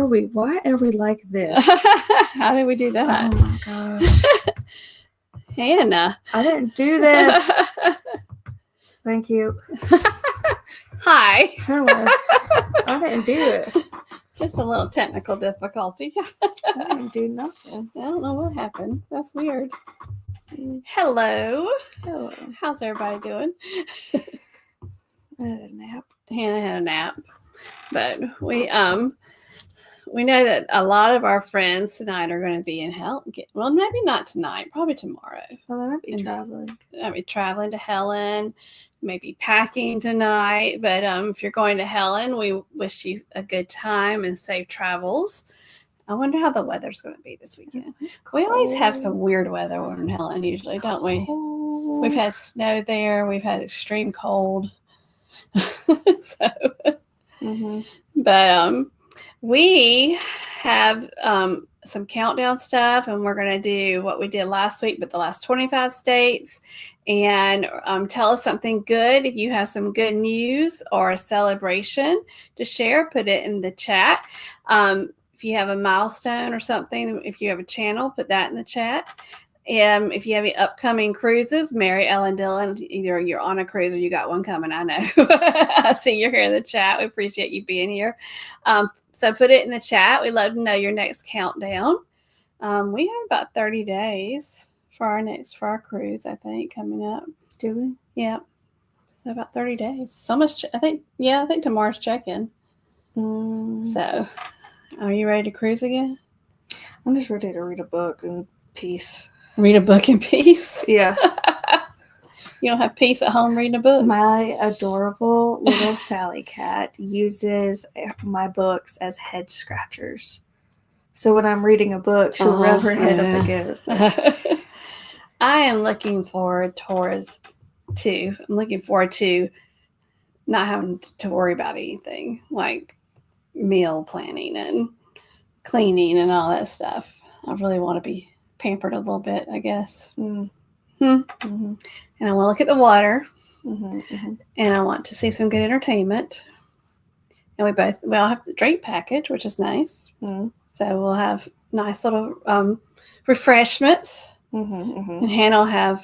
we? Why are we like this? How did we do that? Oh my gosh. Hannah. I didn't do this. Thank you. Hi. Hello. I didn't do it. Just a little technical difficulty. I didn't do nothing. I don't know what happened. That's weird. Hello. Hello. How's everybody doing? I had a nap. Hannah had a nap. But we know that a lot of our friends tonight are going to be in Helen. Well, maybe not tonight. Probably tomorrow. Well, they might be traveling. I'll be traveling to Helen. Maybe packing tonight. But if you're going to Helen, we wish you a good time and safe travels. I wonder how the weather's going to be this weekend. We always have some weird weather in Helen usually, don't we? We've had snow there. We've had extreme cold. But we have some countdown stuff, and we're going to do what we did last week, but the last 25 states, and tell us something good. If you have some good news or a celebration to share, put it in the chat. If you have a milestone or something, if you have a channel, put that in the chat. If you have any upcoming cruises, Mary Ellen Dillon, either you're on a cruise or you got one coming, I know. I see you're here in the chat. We appreciate you being here. So put it in the chat. We'd love to know your next countdown. We have about 30 days for our cruise, I think, coming up. Do we? Yeah. So about 30 days. So much, I think tomorrow's check-in. So are you ready to cruise again? I'm just ready to read a book in peace. Read a book in peace? Yeah. You don't have peace at home reading a book? My adorable little Sally cat uses my books as head scratchers. So when I'm reading a book, she'll rub her head up against it. I am looking forward to not having to worry about anything like meal planning and cleaning and all that stuff. I really want to be pampered a little bit, I guess. And I want to look at the water, and I want to see some good entertainment. And we all have the drink package, which is nice. So we'll have nice little refreshments. And Hannah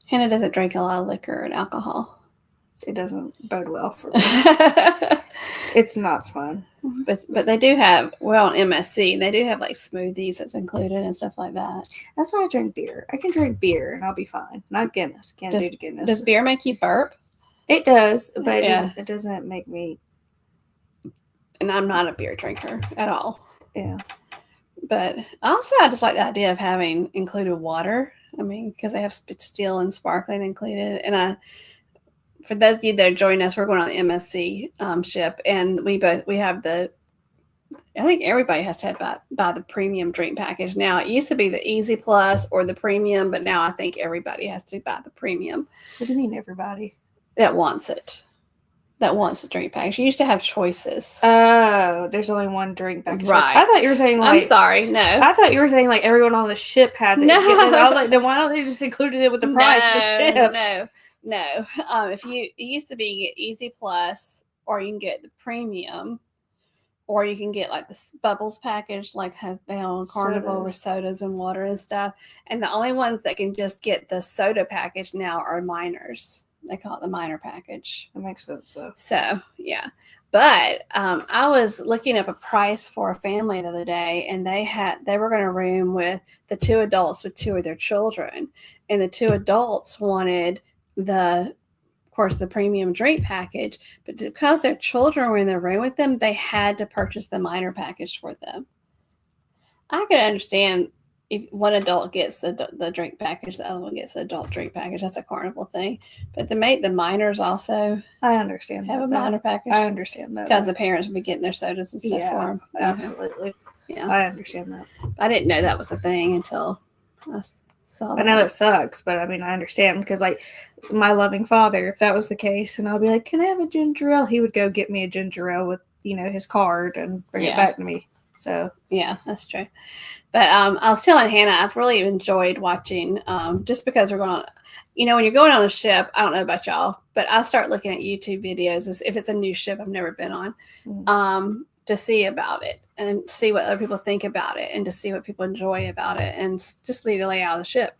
doesn't drink a lot of liquor and alcohol. It doesn't bode well for me. It's not fun. But they do have, we're on MSC, and they do have like smoothies that's included and stuff like that. That's why I drink beer. I can drink beer and I'll be fine. Not Guinness. Can't do Guinness. Does beer make you burp? It does, but it doesn't make me. And I'm not a beer drinker at all. Yeah. But also I just like the idea of having included water. I mean, because they have still and sparkling included. And for those of you that are joining us, we're going on the MSC ship, and we have I think everybody has to buy the premium drink package now. It used to be the Easy Plus or the premium, but now I think everybody has to buy the premium. What do you mean everybody? That wants it. That wants the drink package. You used to have choices. Oh, there's only one drink package. Right. I thought you were saying like. I'm sorry, no. I thought you were saying like everyone on the ship had to get this. I was like, then why don't they just include it with the price of the ship? No. If it used to be Easy Plus, or you can get the premium, or you can get like the Bubbles package, like they on Carnival with sodas and water and stuff. And the only ones that can just get the soda package now are minors. They call it the minor package. That makes sense, though. So yeah, but I was looking up a price for a family the other day, and they were going to room with the two adults with two of their children, and the two adults wanted the premium drink package, but because their children were in the room with them, they had to purchase the minor package for them. I could understand if one adult gets the drink package, the other one gets the adult drink package. That's a Carnival thing. But to make the minors also I understand have a minor package. I understand that. Because the parents would be getting their sodas and stuff for them. Absolutely. Yeah. I understand that. I didn't know that was a thing until I saw that. I know that sucks, but I mean, I understand because like my loving father, if that was the case, and I'll be like, can I have a ginger ale? He would go get me a ginger ale with, his card and bring it back to me. So yeah, that's true. But I was telling Hannah, I've really enjoyed watching just because we're going, when you're going on a ship, I don't know about y'all, but I start looking at YouTube videos if it's a new ship I've never been on. to see about it and see what other people think about it and to see what people enjoy about it and just leave the layout of the ship.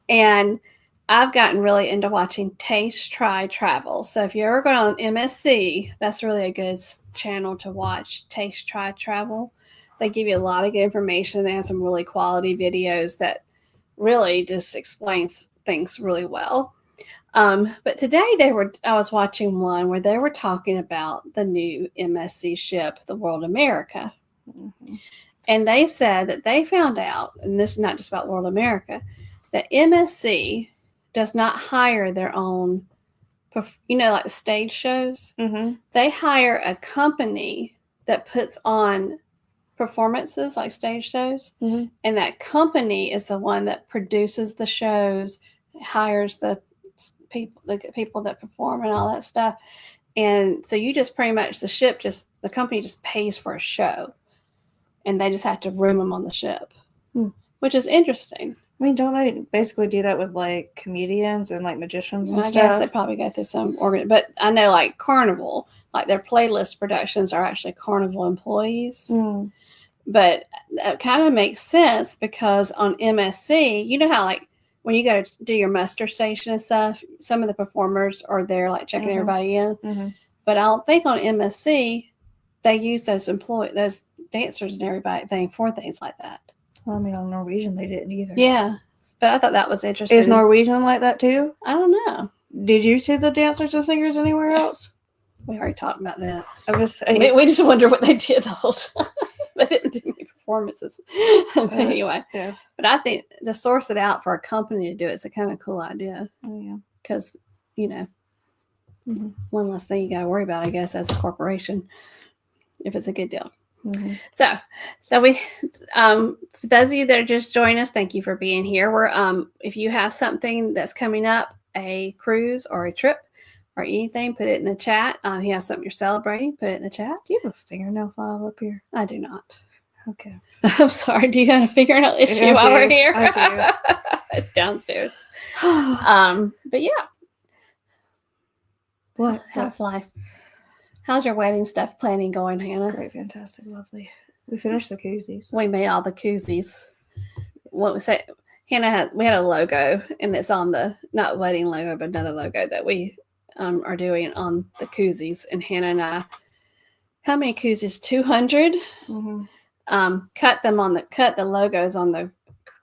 And I've gotten really into watching Taste, Try, Travel. So if you're ever going on MSC, that's really a good channel to watch, Taste, Try, Travel. They give you a lot of good information. They have some really quality videos that really just explains things really well. But today I was watching one where they were talking about the new MSC ship, the World America. Mm-hmm. And they said that they found out, and this is not just about World America, that MSC does not hire their own, like stage shows. Mm-hmm. They hire a company that puts on performances like stage shows. Mm-hmm. And that company is the one that produces the shows, hires the people that perform and all that stuff. And so you just pretty much, the company just pays for a show. And they just have to room them on the ship, which is interesting. I mean, don't they basically do that with like comedians and like magicians and stuff? I guess they probably go through some but I know like Carnival, like their playlist productions are actually Carnival employees. Mm. But that kind of makes sense because on MSC, you know how like when you go to do your muster station and stuff, some of the performers are there like checking everybody in. Mm-hmm. But I don't think on MSC they use those dancers and everything for things like that. Well, I mean, on Norwegian, they didn't either. Yeah, but I thought that was interesting. Is Norwegian like that too? I don't know. Did you see the dancers and singers anywhere else? We already talked about that. I was saying. We just wonder what they did the whole time. They didn't do any performances. But anyway. Yeah. But I think to source it out for a company to do it's a kind of cool idea. Oh, yeah. Because, one less thing you got to worry about, I guess, as a corporation, if it's a good deal. Mm-hmm. So we, for those of you that are just joining us, thank you for being here. We're, if you have something that's coming up, a cruise or a trip or anything, put it in the chat. If you have something you're celebrating, put it in the chat. Do you have a fingernail file up here? I do not. Okay. I'm sorry. Do you have a fingernail issue while we're here? I do. It's downstairs. But yeah. What? How's life? How's your wedding stuff planning going, Hannah? Great, fantastic, lovely. We finished the koozies. We made all the koozies. What we say? Hannah we had a logo, and it's on the not wedding logo, but another logo that we are doing on the koozies. And Hannah and I, how many koozies? 200. Mm-hmm. Cut the logos on the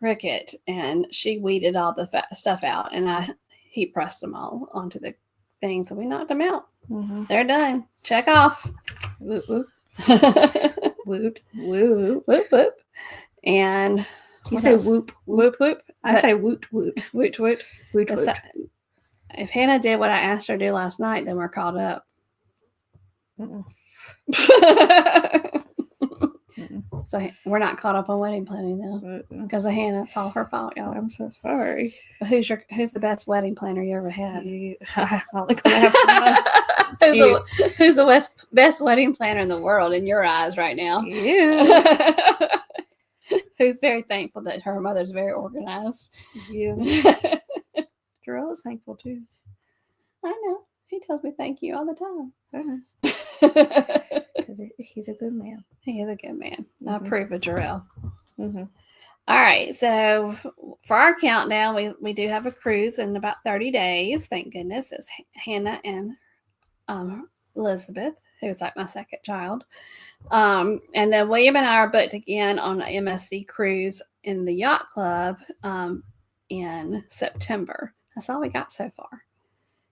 Cricut, and she weeded all the stuff out, and I heat pressed them all onto the thing, so we knocked them out. Mm-hmm. They're done. Check off. Whoop whoop. Woot whoop whoop whoop. And you say whoop whoop whoop. I say woot woot woot woot woot woot. If Hannah did what I asked her to do last night, then we're caught up. So we're not caught up on wedding planning now because of Hannah. It's all her fault, y'all. I'm so sorry. But who's the best wedding planner you ever had? Who's the best wedding planner in the world in your eyes right now? You. Who's very thankful that her mother's very organized? You. Jarrell is thankful too. I know. He tells me thank you all the time. Because he's a good man. He is a good man. Mm-hmm. I approve of Jarrell. Mm-hmm. All right. So for our countdown, we do have a cruise in about 30 days. Thank goodness. It's Hannah and Elizabeth, who's like my second child. And then William and I are booked again on an MSC cruise in the yacht club in September. That's all we got so far.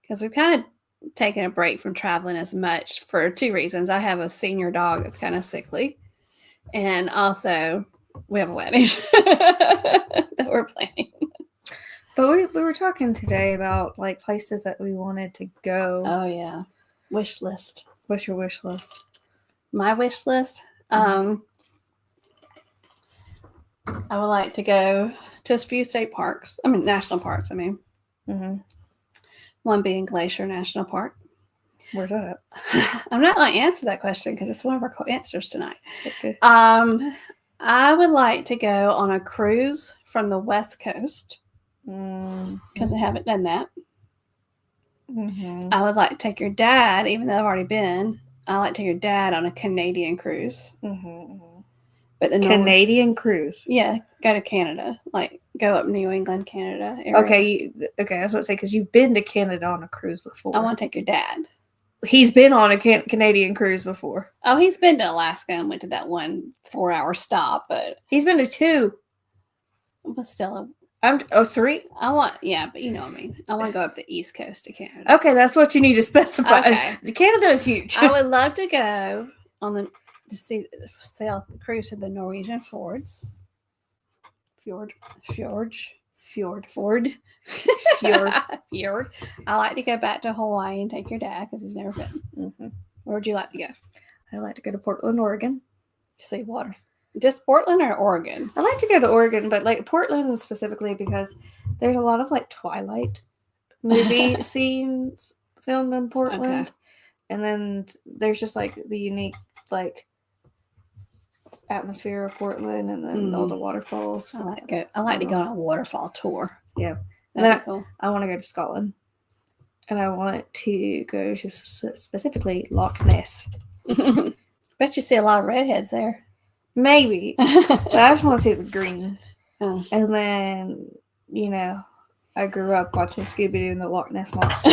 Because we've kind of taken a break from traveling as much for two reasons. I have a senior dog that's kind of sickly. And also we have a wedding that we're planning. But we were talking today about like places that we wanted to go. Oh yeah. Wish list. What's your wish list? My wish list? Mm-hmm. I would like to go to a few national parks. Mm-hmm. One being Glacier National Park. Where's that? I'm not going to answer that question because it's one of our answers tonight. Okay. I would like to go on a cruise from the West Coast because I haven't done that. Mm-hmm. I would like to take your dad, even though I've already been, I like to take your dad on a Canadian cruise. Mm-hmm. But the Canadian cruise. Yeah, go to Canada. Like, go up New England, Canada area. Okay, I was going to say, because you've been to Canada on a cruise before. I want to take your dad. He's been on a Canadian cruise before. Oh, he's been to Alaska and went to that 1 4-hour stop, but... He's been to 2. But still... 3? I want... Yeah, but you know what I mean. I want to go up the East Coast of Canada. Okay, that's what you need to specify. Okay. Canada is huge. I would love to go on to sail the cruise to the Norwegian fjords. Fjord. I like to go back to Hawaii and take your dad because he's never been. Mm-hmm. Where would you like to go? I like to go to Portland, Oregon. See water. Just Portland or Oregon? I like to go to Oregon, but like Portland specifically because there's a lot of like Twilight movie scenes filmed in Portland. Okay. And then there's just like the unique like atmosphere of Portland, and then all the waterfalls. I like to go on a waterfall tour. Yeah. And then cool. I want to go to Scotland. And I want to go to specifically Loch Ness. Bet you see a lot of redheads there. Maybe. But I just want to see the green. Oh. And then, you know, I grew up watching Scooby-Doo and the Loch Ness Monster.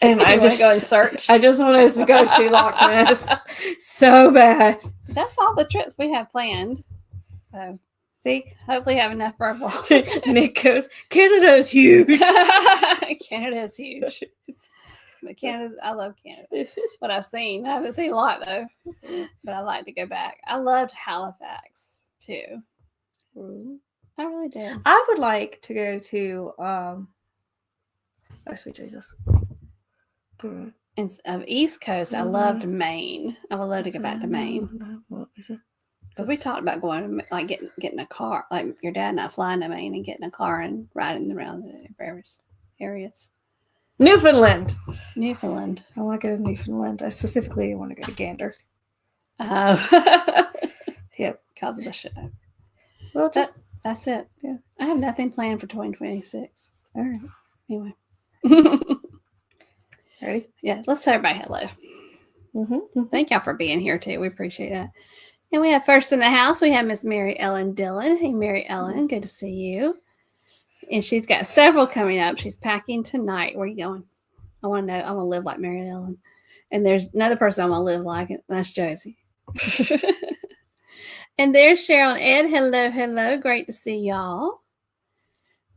And I just go and search. I just want us to go see Loch Ness so bad. That's all the trips we have planned. So see, hopefully have enough for a vlog. Nick goes, Canada's huge. Canada's huge. But I love Canada. What I've seen. I haven't seen a lot though. But I like to go back. I loved Halifax too. I really did. I would like to go to oh sweet Jesus. And of East Coast, I loved Maine. I would love to go back to Maine. Because we talked about going, like getting a car, like your dad and I flying to Maine and getting a car and riding around the various areas. Newfoundland. I want to go to Newfoundland. I specifically want to go to Gander. Oh. Yep. Because of the show. Well, that's it. Yeah. I have nothing planned for 2026. All right. Anyway. Ready? Yeah, let's tell everybody hello. Mm-hmm. Thank y'all for being here too. We appreciate that. And we have first in the house, we have Miss Mary Ellen Dillon. Hey, Mary Ellen, good to see you. And she's got several coming up. She's packing tonight. Where are you going? I want to know. I want to live like Mary Ellen. And there's another person I want to live like. That's Josie. And there's Cheryl and Ed. Hello. Great to see y'all.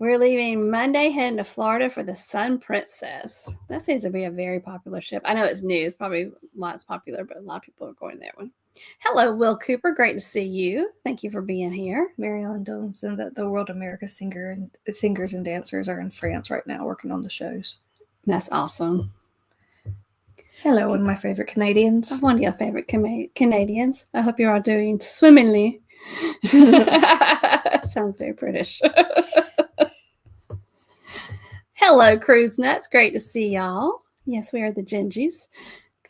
We're leaving Monday, heading to Florida for the Sun Princess. That seems to be a very popular ship. I know it's new. It's probably why it's popular, but a lot of people are going that one. Hello, Will Cooper. Great to see you. Thank you for being here. Mary Ellen Dillon said that the World America singers and dancers are in France right now working on the shows. That's awesome. Hello, one of my favorite Canadians. I'm one of your favorite Canadians. I hope you're all doing swimmingly. Sounds very British. Hello, Cruise Nuts. Great to see y'all. Yes, we are the Gingies.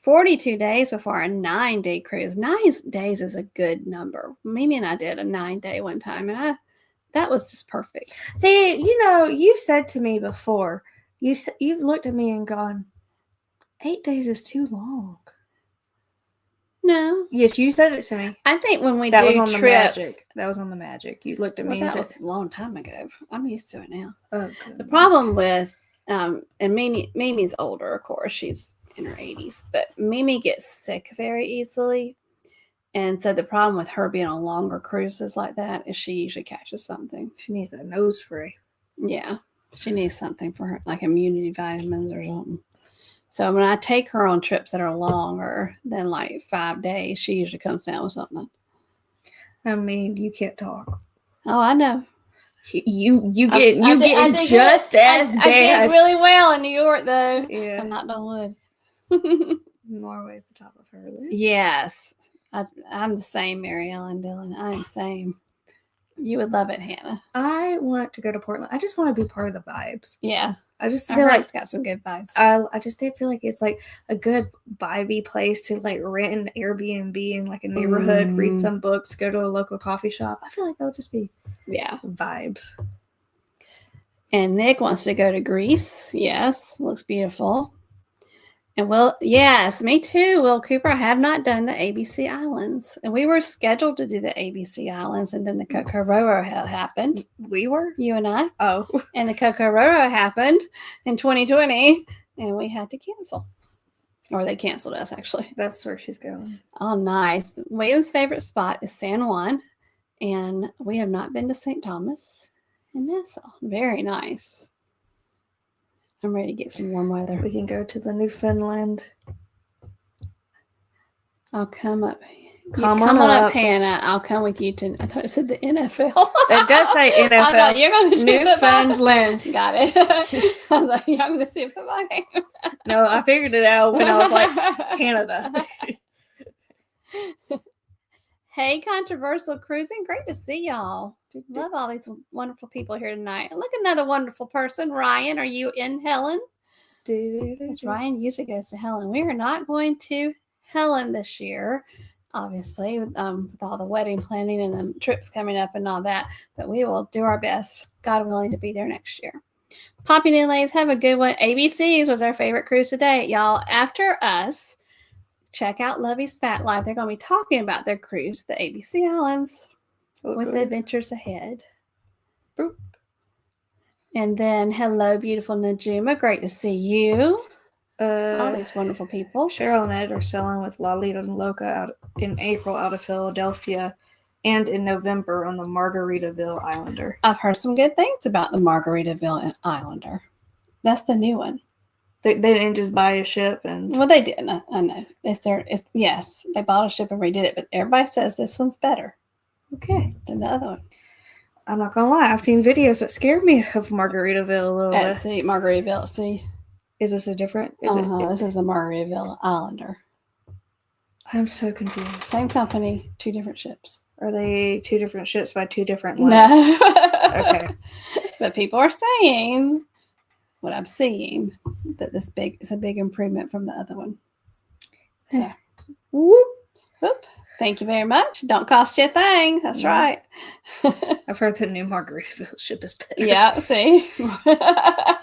42 days before our 9-day cruise. 9 days is a good number. Mimi and I did a 9-day one time, and that was just perfect. See, you know, you've said to me before, you've looked at me and gone, 8 days is too long. No. Yes, you said it to me. I think when we that do was on trips, the magic. That was on the magic. You looked at me and that said, was a long time ago. I'm used to it now. Oh, the problem with and Mimi's older, of course, she's in her 80s, but Mimi gets sick very easily, and so the problem with her being on longer cruises like that is she usually catches something. She needs a nose spray. Yeah, she needs something for her, like immunity vitamins or something. So when I take her on trips that are longer than like 5 days, she usually comes down with something. I mean, you can't talk. Oh, I know. You get just as bad. I did really well in New York, though. Yeah. I'm not done wood. Norway's the top of her list. Yes. I'm the same, Mary Ellen Dillon. I'm the same. You would love it, Hannah. I want to go to Portland. I just want to be part of the vibes. Yeah. I just feel like it's got some good vibes. I just feel like it's like a good vibey place to like rent an Airbnb in like a neighborhood, read some books, go to a local coffee shop. I feel like that'll just be vibes. And Nick wants to go to Greece. Yes, looks beautiful. And yes, me too. Will Cooper, I have not done the ABC Islands. And we were scheduled to do the ABC Islands, and then the Kokororo happened. We were? You and I. Oh. And the Kokororo happened in 2020, and we had to cancel. Or they canceled us, actually. That's where she's going. Oh, nice. William's favorite spot is San Juan, and we have not been to St. Thomas and Nassau. Very nice. I'm ready to get some warm weather. We can go to the Newfoundland. I'll come up. Come on on up, Hannah. I'll come with you to. I thought it said the NFL. It does say NFL. You're going to Newfoundland. Got it. I was like, you're going to see a football game. No, I figured it out when I was like, Canada. Hey, Controversial Cruising. Great to see y'all. Love all these wonderful people here tonight. Look, another wonderful person. Ryan, are you in Helen? Because Ryan usually goes to Helen. We are not going to Helen this year, obviously, with all the wedding planning and the trips coming up and all that. But we will do our best, God willing, to be there next year. Popping in, ladies, have a good one. ABC's was our favorite cruise to date. Y'all, after us, check out Lovey's Fat Life. They're going to be talking about their cruise to the ABC Islands with the adventures ahead. Boop. And then, hello, beautiful Najuma. Great to see you. All these wonderful people. Cheryl and Ed are selling with La Lita and Loca out in April out of Philadelphia and in November on the Margaritaville Islander. I've heard some good things about the Margaritaville Islander. That's the new one. They didn't just buy a ship and... Well, they didn't. I know. Yes, they bought a ship and redid it, but everybody says this one's better. Okay. Than the other one. I'm not gonna lie. I've seen videos that scared me of Margaritaville a little bit. At sea, Margaritaville at sea. Is this a different? This is the Margaritaville Islander. I'm so confused. Same company, 2 different ships. Are they 2 different ships by 2 different lengths? No. Okay. But people are saying, what I'm seeing, that it's a big improvement from the other one. So, whoop. Thank you very much. Don't cost you a thing. That's right. I've heard the new Margaritaville ship is better. Yeah, see?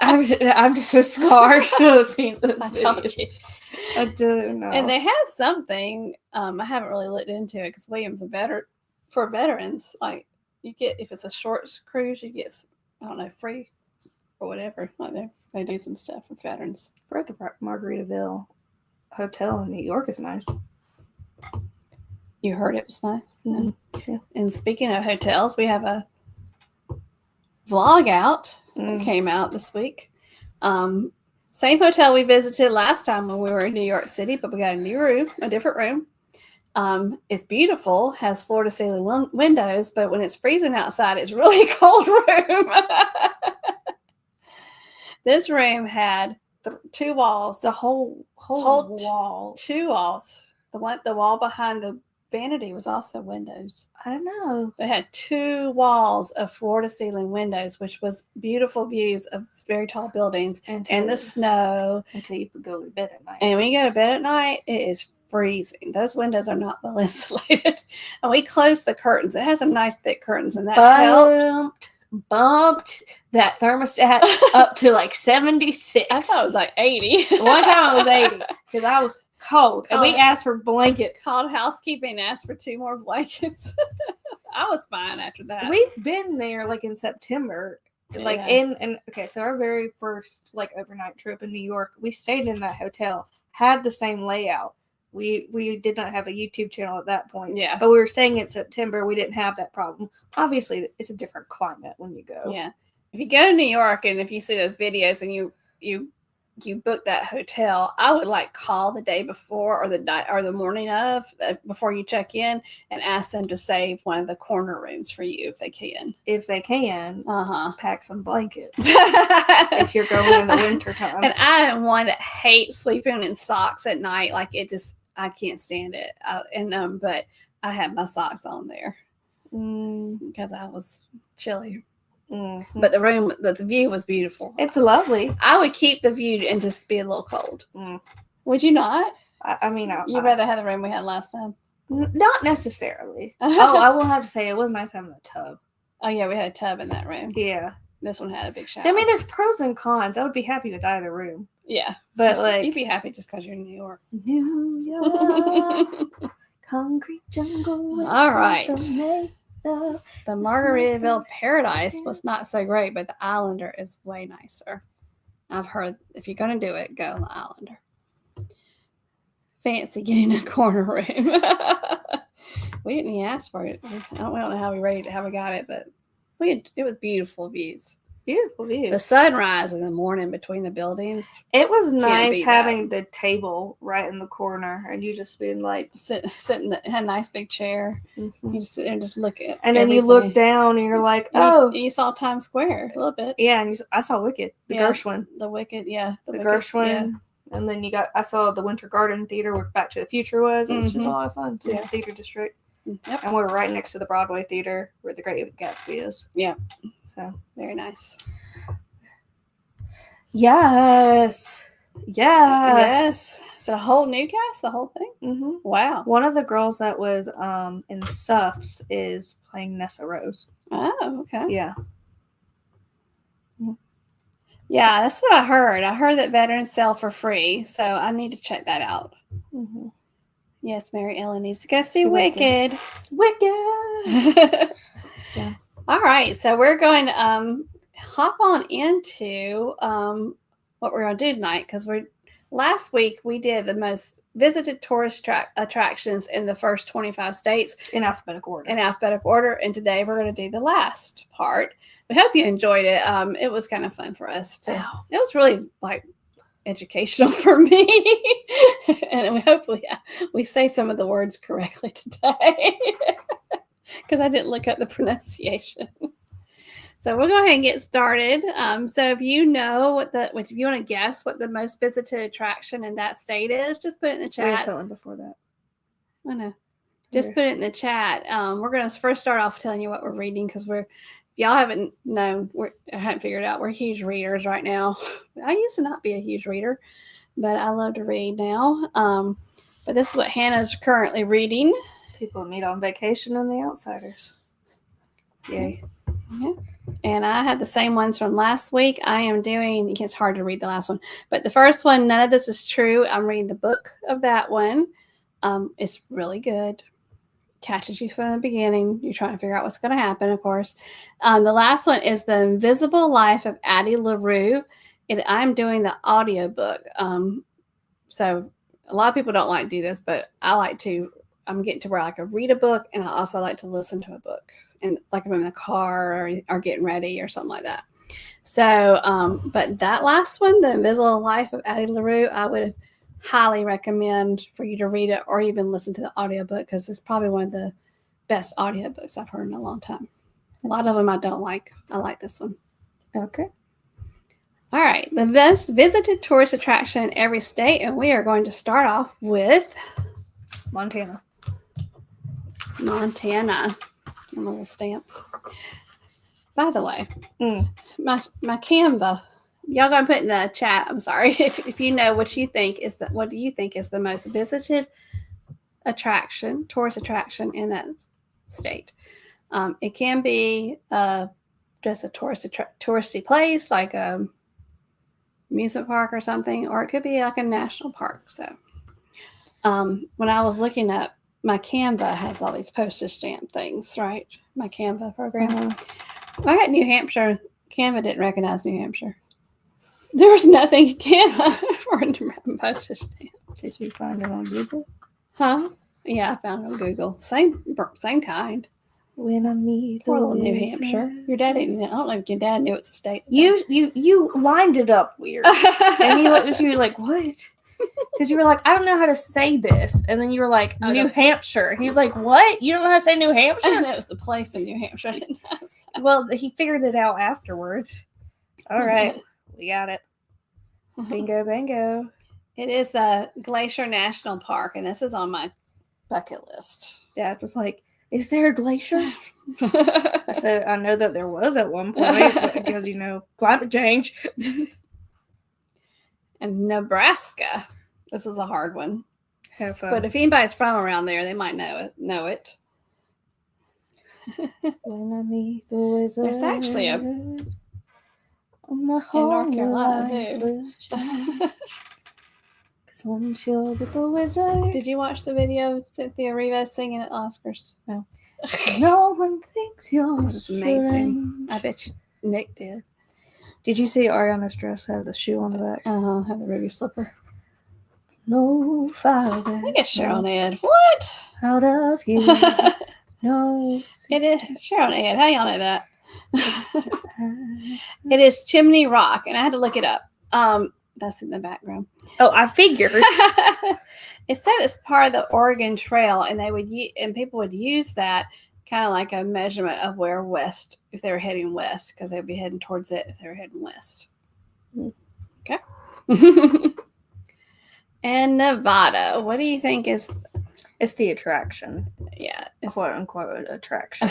I'm just so scarred seeing those videos. I don't know. And they have something. I haven't really looked into it because William's for veterans. Like, you get, if it's a short cruise, you get, I don't know, free or whatever. Like they do some stuff for veterans. For the Margaritaville Hotel in New York is nice. You heard it was nice. Mm-hmm. Yeah. And speaking of hotels, we have a vlog out. Came out this week. Same hotel we visited last time when we were in New York City, but we got a new room, a different room. It's beautiful, has floor-to-ceiling windows, but when it's freezing outside, it's really cold room. This room had 2 walls. The whole wall. 2 walls. The wall behind the vanity was also windows. I know. They had 2 walls of floor-to-ceiling windows, which was beautiful views of very tall buildings and the snow. Until you go to bed at night. And when you go to bed at night, it is freezing. Those windows are not well insulated. And we closed the curtains. It has some nice thick curtains, and that helped. Bumped that thermostat up to like 76. I thought it was like 80. One time it was 80 because I was cold. And we asked for blankets. Called housekeeping, asked for 2 more blankets. I was fine after that. We've been there like in September. Like okay, so our very first like overnight trip in New York, we stayed in that hotel, had the same layout. We did not have a YouTube channel at that point. Yeah. But we were staying in September. We didn't have that problem. Obviously, it's a different climate when you go. Yeah. If you go to New York and if you see those videos and you book that hotel, I would like call the day before or the night or the morning of before you check in and ask them to save one of the corner rooms for you if they can. If they can, pack some blankets. If you're going in the winter time. And I am one that hates sleeping in socks at night. Like I can't stand it. But I had my socks on there because I was chilly. Mm-hmm. But the view was beautiful. It's lovely. I would keep the view and just be a little cold. Would you not? I mean, you'd rather have the room we had last time? Not necessarily. I will have to say it was nice having a tub. Oh yeah, we had a tub in that room. Yeah. This one had a big shower. I mean, there's pros and cons. I would be happy with either room. Yeah. But like, you'd be happy just because you're in New York. New York, concrete jungle. All right. The Margaritaville Paradise was not so great, but the Islander is way nicer. I've heard if you're going to do it, go on the Islander. Fancy getting a corner room. We didn't even ask for it. I don't know how we got it, but it was beautiful views. Beautiful views. The sunrise in the morning between the buildings. It was nice having the table right in the corner and you just being like sitting had a nice big chair. Mm-hmm. You just sit there and just look at and then you look down and you're like, oh. And you saw Times Square a little bit. Yeah, and I saw Wicked, the Gershwin. The Wicked, yeah. The Gershwin. Yeah. And then I saw the Winter Garden Theater where Back to the Future was. It was just a lot of fun. So the theater district. Yep. And we were right next to the Broadway Theater where the Great Gatsby is. Yeah. So very nice. Yes. So the whole new cast, the whole thing? Mm-hmm. Wow. One of the girls that was in Suffs is playing Nessa Rose. Oh, okay. Yeah. Yeah, that's what I heard. I heard that veterans sell for free, so I need to check that out. Mm-hmm. Yes, Mary Ellen needs to go see Wicked. Wicked! Yeah. All right, so we're going to hop on into what we're going to do tonight, because last week we did the most visited tourist attractions in the first 25 states. In alphabetical order. And today we're going to do the last part. We hope you enjoyed it. It was kind of fun for us too. It was really educational for me. And we hope we say some of the words correctly today. Because I didn't look up the pronunciation. So we'll go ahead and get started. So if you know if you want to guess what the most visited attraction in that state is, just put it in the chat. Wait, something before that. I know. Just put it in the chat. We're going to first start off telling you what we're reading, because y'all haven't known, I haven't figured out, we're huge readers right now. I used to not be a huge reader, but I love to read now. But this is what Hannah's currently reading. People meet on vacation and the Outsiders. Yay. Yeah. And I have the same ones from last week. It's hard to read the last one, but the first one, none of this is true. I'm reading the book of that one. It's really good. Catches you from the beginning. You're trying to figure out what's going to happen, of course. The last one is The Invisible Life of Addie LaRue. I'm doing the audiobook. So a lot of people don't like to do this, but I'm getting to where I can read a book, and I also like to listen to a book. And like if I'm in the car or getting ready or something like that. So, but that last one, The Invisible Life of Addie LaRue, I would highly recommend for you to read it or even listen to the audiobook, because it's probably one of the best audiobooks I've heard in a long time. A lot of them I don't like. I like this one. Okay. All right. The best visited tourist attraction in every state. And we are going to start off with Montana. Little stamps. By the way, my Canva, y'all gonna put in the chat. I'm sorry if you know what do you think is the most visited tourist attraction in that state. It can be just a touristy place like a amusement park or something, or it could be like a national park. So when I was looking up, my Canva has all these postage stamp things, right? My Canva program. Mm-hmm. I got New Hampshire. Canva didn't recognize New Hampshire. There was nothing in Canva for a postage stamp. Did you find it on Google? Huh? Yeah, I found it on Google. Same kind. When I meet poor little New Hampshire. Your dad didn't. I don't know if your dad knew it's a state. You lined it up weird, and he looked at you like, what? Because you were like, I don't know how to say this. And then you were like, New Hampshire. He was like, what? You don't know how to say New Hampshire? And it was the place in New Hampshire. Well, he figured it out afterwards. All right. We got it. Bingo, bango. It is a Glacier National Park, and this is on my bucket list. Dad was like, is there a glacier? I said, I know that there was at one point, because, climate change. And Nebraska. This was a hard one. Have fun. But if anybody's from around there, they might know it. When I meet the wizard. There's actually My whole North Carolina, life too. will change. 'Cause once you're with the wizard. Did you watch the video of Cynthia Rivas singing at Oscars? No. No one thinks you're It's amazing. strange. I bet you Nick did. Did you see Ariana's dress have the shoe on the back? Have the ruby slipper. No fire there. I think it's Cheryl Ed. What? Out of you. No. It is Cheryl Ed. How y'all know that? It is Chimney Rock, and I had to look it up. That's in the background. Oh, I figured. It said it's part of the Oregon Trail, and people would use that kind of like a measurement of where west, if they were heading west, because they'd be heading towards it if they were heading west. Okay. And Nevada, what do you think is? It's the attraction. Yeah, quote unquote attraction.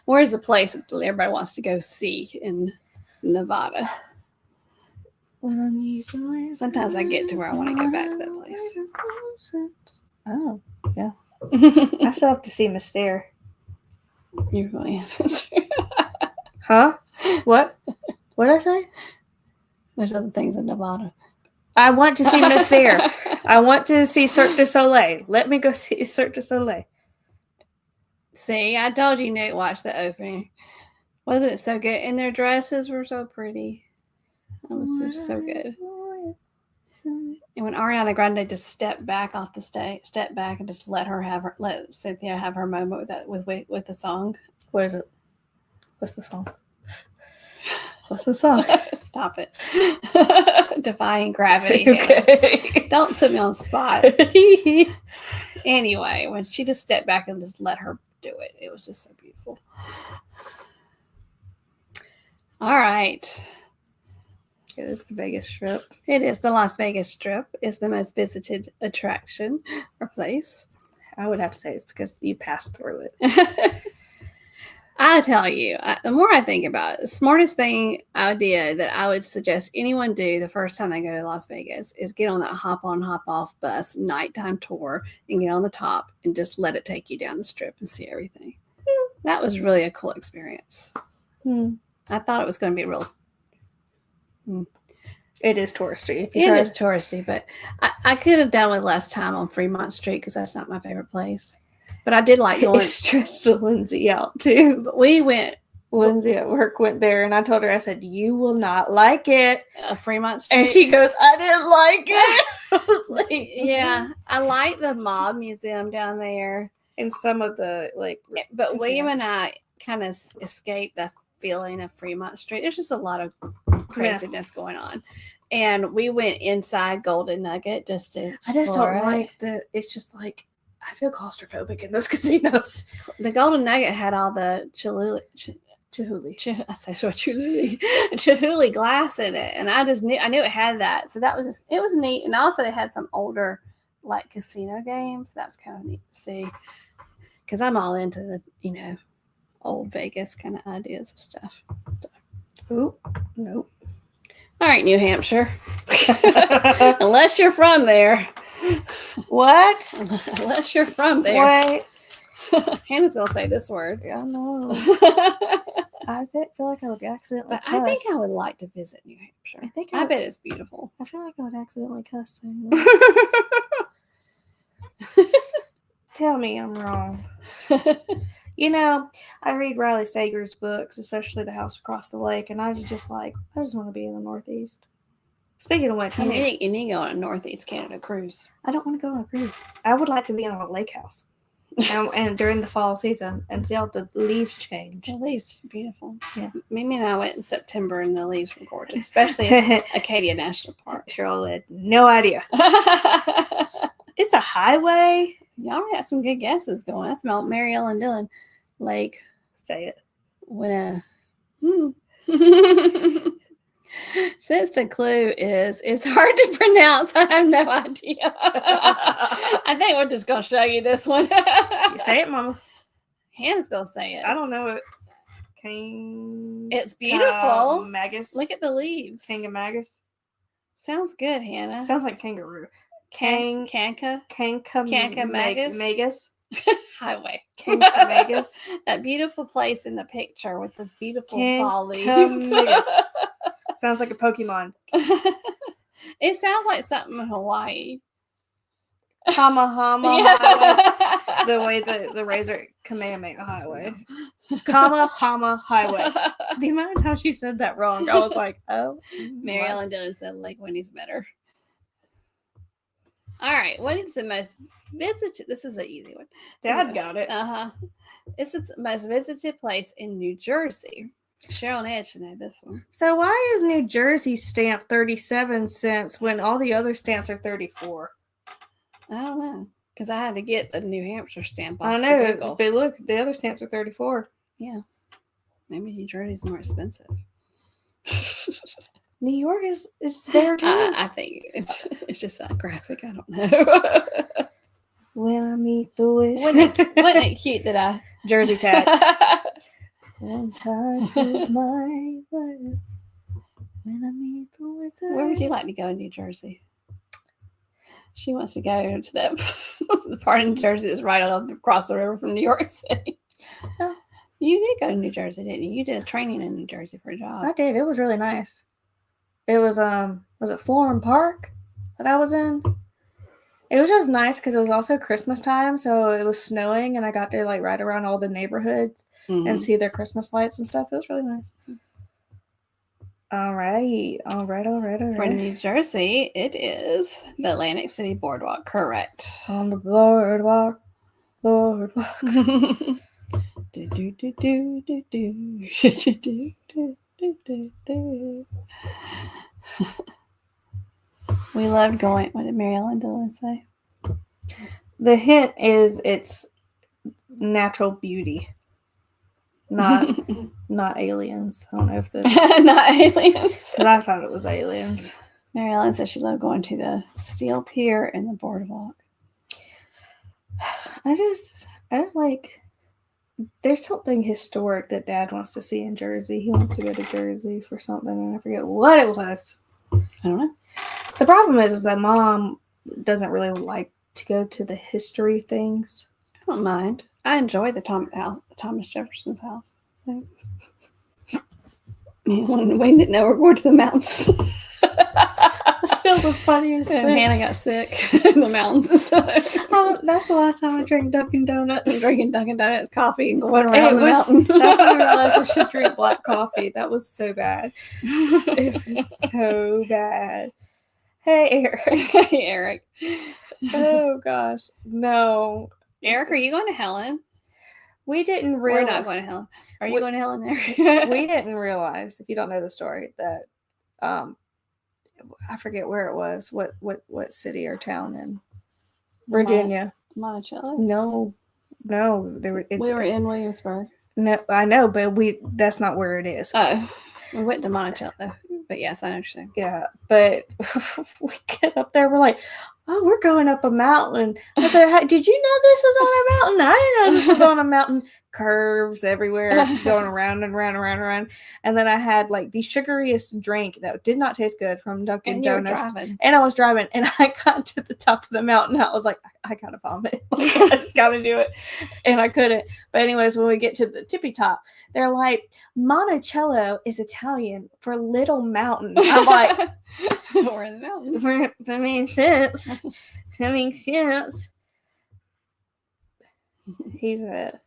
Where's the place that everybody wants to go see in Nevada? Sometimes I get to where I want to go back to that place. Oh, yeah. I still have to see Mystere. You're going. Huh? What? What did I say? There's other things in Nevada. I want to see Mystere. I want to see Cirque du Soleil. Let me go see Cirque du Soleil. See, I told you Nick watched the opening. Wasn't it so good? And their dresses were so pretty. That was so good. And when Ariana Grande just stepped back off the stage, and just let Cynthia have her moment with the song. What is it? What's the song? What's the song? Stop it. Defying gravity. Okay. Don't put me on the spot. Anyway, when she just stepped back and just let her do it, it was just so beautiful. All right. It is the Vegas Strip. It is the Las Vegas Strip. It's the most visited attraction or place. I would have to say it's because you passed through it. I tell you, the more I think about it, the smartest idea that I would suggest anyone do the first time they go to Las Vegas is get on that hop-on, hop-off bus nighttime tour and get on the top and just let it take you down the strip and see everything. That was really a cool experience. I thought it was going to be real. It is touristy. It is touristy, but I could have done with less time on Fremont Street because that's not my favorite place. But I did like going. It stressed Lindsay out too. But we went. Lindsay at work went there, and I told her, I said, "You will not like it." Fremont Street. And she goes, "I didn't like it." I was like, "Yeah, I like the mob museum down there, and some of the But William and I kind of escaped the feeling of Fremont Street. There's just a lot of craziness going on, and we went inside Golden Nugget just to explore. I just don't like it's just like I feel claustrophobic in those casinos. The Golden Nugget had all the Chihuly glass in it, and I knew it had that, so it was neat. And also they had some older like casino games. That's kind of neat to see because I'm all into the old Vegas kind of ideas and stuff. So. Oop, nope. All right, New Hampshire. Unless you're from there. What? Unless you're from there. Wait. Hannah's going to say this word. I know. I feel like I would accidentally cuss. I think I would like to visit New Hampshire. I bet it's beautiful. I feel like I would accidentally cuss. Tell me I'm wrong. I read Riley Sager's books, especially The House Across the Lake, and I was just like, I just want to be in the Northeast. Speaking of which, you need to go on a Northeast Canada cruise. I don't want to go on a cruise. I would like to be on a lake house. and during the fall season and see how the leaves change. The leaves are beautiful. Yeah. Mimi and I went in September and the leaves were gorgeous, especially in Acadia National Park. Cheryl had no idea. It's a highway. Y'all got some good guesses going. That's about Mary Ellen Dillon Lake. Say it. Since the clue is it's hard to pronounce, I have no idea. I think we're just going to show you this one. You say it, Mama. Hannah's going to say it. I don't know it. It's beautiful. Magus. Look at the leaves. Magus. Sounds good, Hannah. Sounds like kangaroo. Canca Magus. Highway. Kankamegas. That beautiful place in the picture with those beautiful fall leaves. Kankamegas. Sounds like a Pokemon. It sounds like something in Hawaii. Kamahama Highway. The way the razor Kamehameha Highway. Kamahama Highway. The amount of times she said that wrong, I was like, oh. Mary Ellen Dillon said Lake Winnie's better. All right. What is the most visited? This is an easy one. Dad got it. This is the most visited place in New Jersey. Cheryl and Ed should know this one. So why is New Jersey stamped 37 cents when all the other stamps are 34? I don't know. Because I had to get the New Hampshire stamp off I know, Google. but look, the other stamps are 34. Yeah. Maybe New Jersey's more expensive. New York is there too. I think it's just that graphic. I don't know. When I meet the wizard. Wasn't it cute that I... Jersey tax. Once I close my eyes. When I meet the wizard. Where would you like to go in New Jersey? She wants to go to that the part of New Jersey that's right across the river from New York City. Oh. You did go to New Jersey, didn't you? You did a training in New Jersey for a job. I did. It was really nice. It was it Florham Park that I was in? It was just nice because it was also Christmas time, so it was snowing, and I got to like ride around all the neighborhoods and see their Christmas lights and stuff. It was really nice. All right. For New Jersey, it is the Atlantic City Boardwalk. Correct. On the boardwalk. Do, do, do, do, do, do. Do, do, do, do, do. We loved going. What did Mary Ellen Dillon say? The hint is it's natural beauty. Not aliens. I don't know if the not aliens. But I thought it was aliens. Mary Ellen said she loved going to the Steel Pier and the Boardwalk. I just like there's something historic that Dad wants to see in Jersey. He wants to go to Jersey for something, and I forget what it was. I don't know. The problem is that Mom doesn't really like to go to the history things. I don't mind. I enjoy the Thomas Jefferson's house. We didn't know we were going to the mountains. It's still the funniest thing. Hannah got sick in the mountains. So. That's the last time I drank Dunkin' Donuts. Drinking Dunkin' Donuts coffee and going around the mountain. That's when I realized I should drink black coffee. That was so bad. It was so bad. Hey, Eric. Hey, Eric. Oh, gosh. No. Eric, are you going to Helen? We didn't realize. We're not going to Helen. Are you going to Helen, Eric? We didn't realize, if you don't know the story, that I forget where it was. What city or town in Virginia? Monticello? No. We were in Williamsburg. No, I know, but that's not where it is. Oh, we went to Monticello. But yes, I know what you're saying. Yeah, but we get up there, we're like, oh, we're going up a mountain. I said, hey, did you know this was on a mountain? I didn't know this was on a mountain. Curves everywhere, going around and around and around and around. And then I had like the sugariest drink that did not taste good from Dunkin' Donuts. And I was driving, and I got to the top of the mountain. I was like, I gotta vomit. I just gotta do it. And I couldn't. But anyways, when we get to the tippy top, they're like, Monticello is Italian for little mountain. I'm like, we're in the mountains. That makes sense. That makes sense. He's a...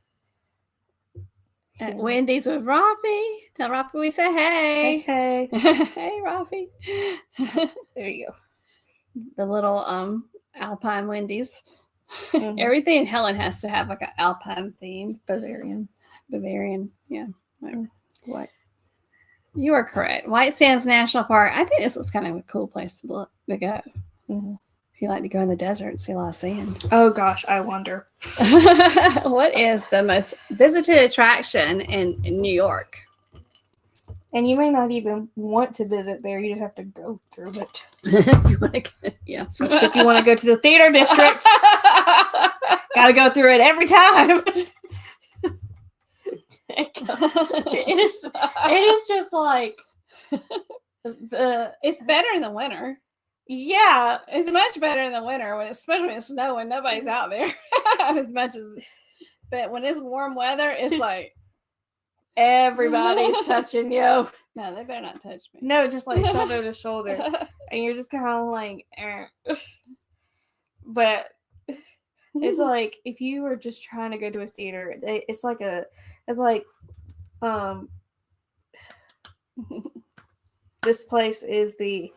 At Wendy's with Rafi. Tell Rafi we say hey. Hey. Hey, Rafi. There you go. The little Alpine Wendy's. Mm-hmm. Everything in Helen has to have like an Alpine theme. Bavarian. Yeah. Whatever. What? You are correct. White Sands National Park. I think this is kind of a cool place to go. Mm-hmm. If you like to go in the desert and see a lot of sand. Oh gosh, I wonder. What is the most visited attraction in New York? And you may not even want to visit there. You just have to go through it. If you want to go, yeah. Especially if you want to go to the theater district. Got to go through it every time. It is just like it's better in the winter. Yeah. It's much better in the winter, especially when it's snowing. Nobody's out there as much as. But when it's warm weather, it's like everybody's touching you. No, they better not touch me. No, just like shoulder to shoulder, and you're just kind of like, but it's like if you were just trying to go to a theater, it's like this place is the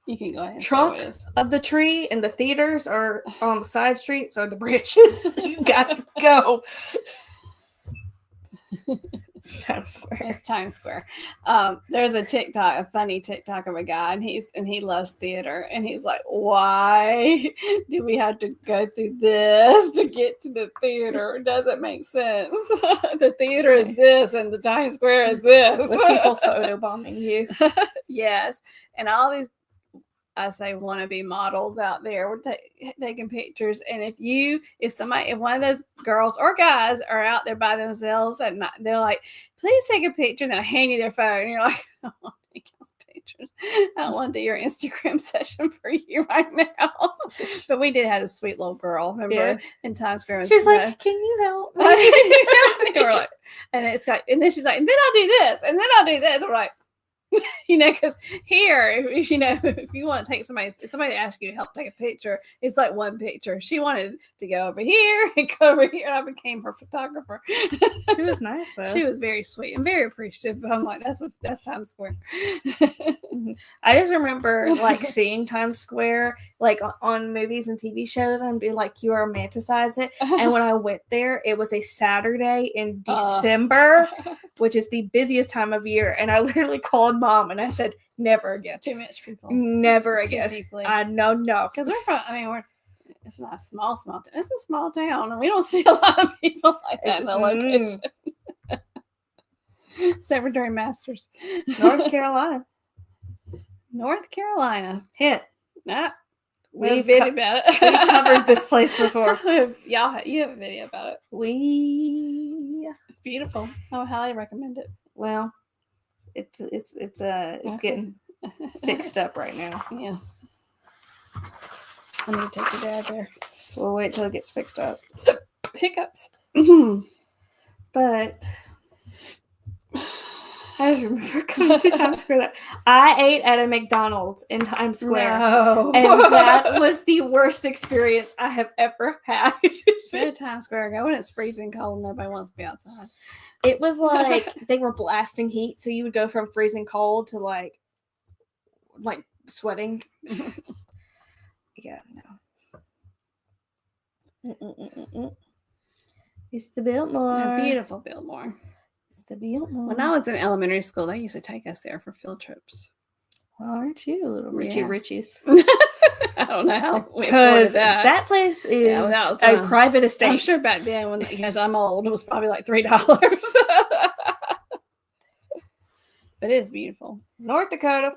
you can go ahead and trunk of the tree, and the theaters are on the side streets or the branches. You gotta go. It's Times Square. It's Times Square. There's a funny TikTok of a guy, and he loves theater, and he's like, "Why do we have to go through this to get to the theater? It doesn't make sense. The theater is this, and the Times Square is this." With people photobombing you. Yes, and all these, I say, wannabe models out there were taking pictures. And if one of those girls or guys are out there by themselves at night, they're like, "Please take a picture," and they'll hand you their phone, and you're like, "I don't want to take those pictures. I don't want to do your Instagram session for you right now." But we did have a sweet little girl, remember, in Times Square. She's like, "Can you help me?" We're like, and it's like, and then she's like, "And then I'll do this, and then I'll do this." We're like, because here, if you want to take somebody asks you to help take a picture, it's like one picture. She wanted to go over here and go over here, and I became her photographer. She was nice, though. She was very sweet and very appreciative. But I'm like, that's Times Square. I just remember like seeing Times Square like on movies and TV shows, and be like, you romanticize it. And when I went there, it was a Saturday in December, which is the busiest time of year, and I literally called Mom and I said, "Never again. Too much people. Never again." I know, no. Because it's not a small town. It's a small town, and we don't see a lot of people like that in the location. Except for during Masters. North Carolina. Hint. We have a video about it. We've covered this place before. You have a video about it. It's beautiful. I would highly recommend it. Well, it's getting fixed up right now. Yeah. I need to take your dad there. We'll wait till it gets fixed up. Hiccups. But I just remember coming to Times Square. I ate at a McDonald's in Times Square. No. And that was the worst experience I have ever had. Go to Times Square. Go when it's freezing cold and nobody wants to be outside. It was like they were blasting heat, so you would go from freezing cold to like sweating. Yeah, no. It's the Biltmore. A beautiful Biltmore. It's the Biltmore. When I was in elementary school, they used to take us there for field trips. Well, aren't you a little Richies? I don't know how we because that place is a private estate. I'm sure back then, because I'm old, it was probably like $3. But it is beautiful. North Dakota.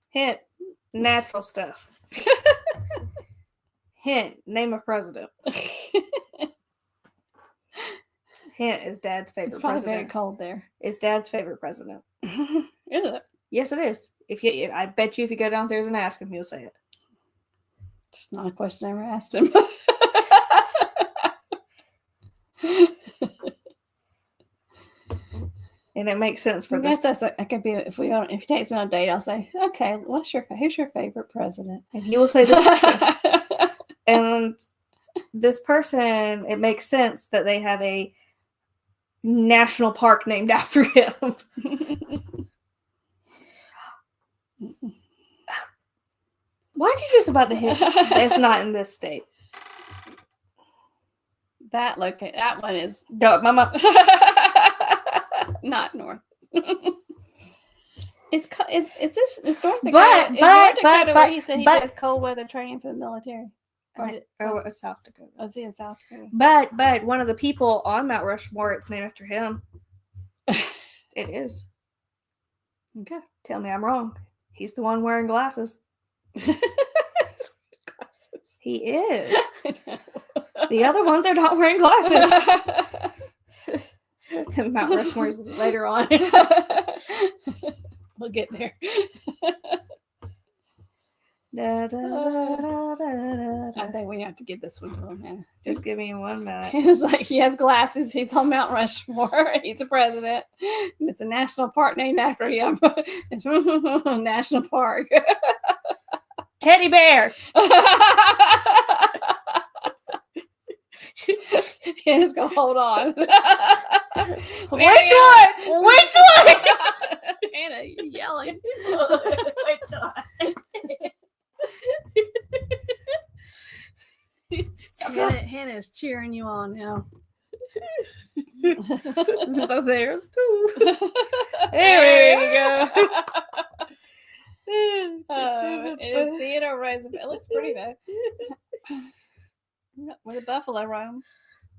Hint, natural stuff. Hint, name a president. Hint, is Dad's favorite it's probably president. very cold there. It's Dad's favorite president. Is it? Yes, it is. I bet you if you go downstairs and ask him, he'll say it. It's not a question I ever asked him. And it makes sense for this. That could be if he takes me on a date, I'll say, "Okay, who's your favorite president?" And he will say this person. And this person, it makes sense that they have a national park named after him. Why'd you just about to hit? It's not in this state. That one is no, Mama. Not north. Is North Dakota? Where he said he does cold weather training for the military? It was South Dakota. Oh, is he in South Dakota? But one of the people on Mount Rushmore, it's named after him. It is. Okay. Tell me I'm wrong. He's the one wearing glasses. He is. The other ones are not wearing glasses. Mount Rushmore's later on. We'll get there. Da, da, da, da, da, I think we have to give this one to him, man. Just give me 1 minute. It's like he has glasses. He's on Mount Rushmore. He's a president. And it's a national park named after him. It's National Park. Teddy bear. He's gonna hold on. Which one? Which one? Hannah, you yelling. Which one? Hannah is cheering you on now. There's two. There we go. It is Theodore Roosevelt. It looks pretty though. With a buffalo roam.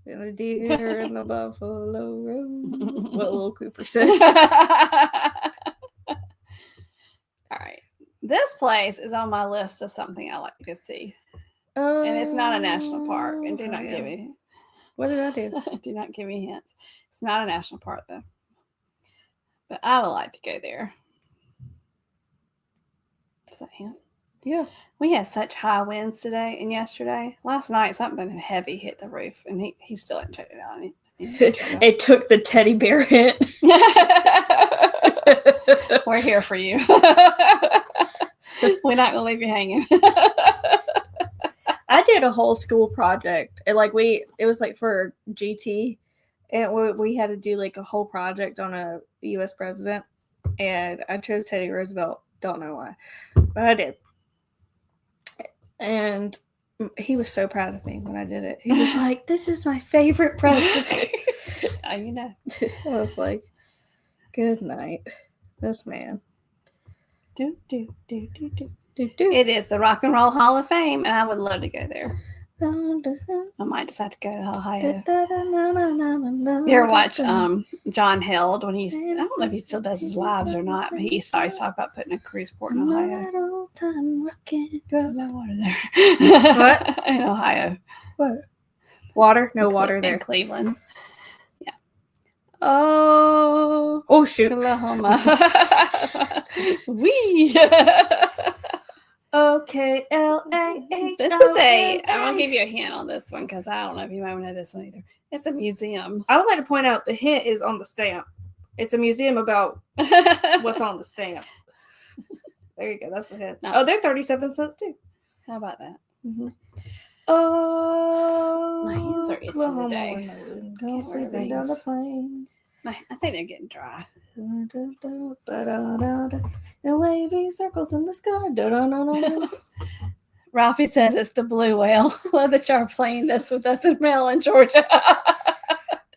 In the deer in the buffalo roam. What Lil Cooper said. All right. This place is on my list of something I like to see. And it's not a national park. And do not give me. What did I do? Do not give me hints. It's not a national park though. But I would like to go there. Is that him? Yeah. We had such high winds today and yesterday. Last night, something heavy hit the roof, and he still hadn't turned it on. It took the teddy bear hint. We're here for you. We're not going to leave you hanging. I did a whole school project. It was like for GT, and we had to do like a whole project on a U.S. president, and I chose Teddy Roosevelt. Don't know why, but I did. And he was so proud of me when I did it. He was like, "This is my favorite president." Oh, you know. I was like, "Good night, this man." Do, do, do, do, do. It is the Rock and Roll Hall of Fame, and I would love to go there. I might just have to go to Ohio. You ever watch John Held when he's, I don't know if he still does his lives or not, but he used to always talk about putting a cruise port in Ohio. There's no water there. What? In Ohio. What? Water? No water there. In Cleveland. Yeah. Oh shoot. Oklahoma. Wee. OKLAH. This is I'm gonna give you a hint on this one because I don't know if you might know this one either. It's a museum. I would like to point out the hint is on the stamp. It's a museum about what's on the stamp. There you go. That's the hint. No. Oh, they're 37 cents too. How about that? Mm-hmm. Oh, my hands are itchy today. Down the plains. I think they're getting dry. And wavy circles in the sky. Ralphie says it's the blue whale. Love that you're playing this with us in Maryland, Georgia.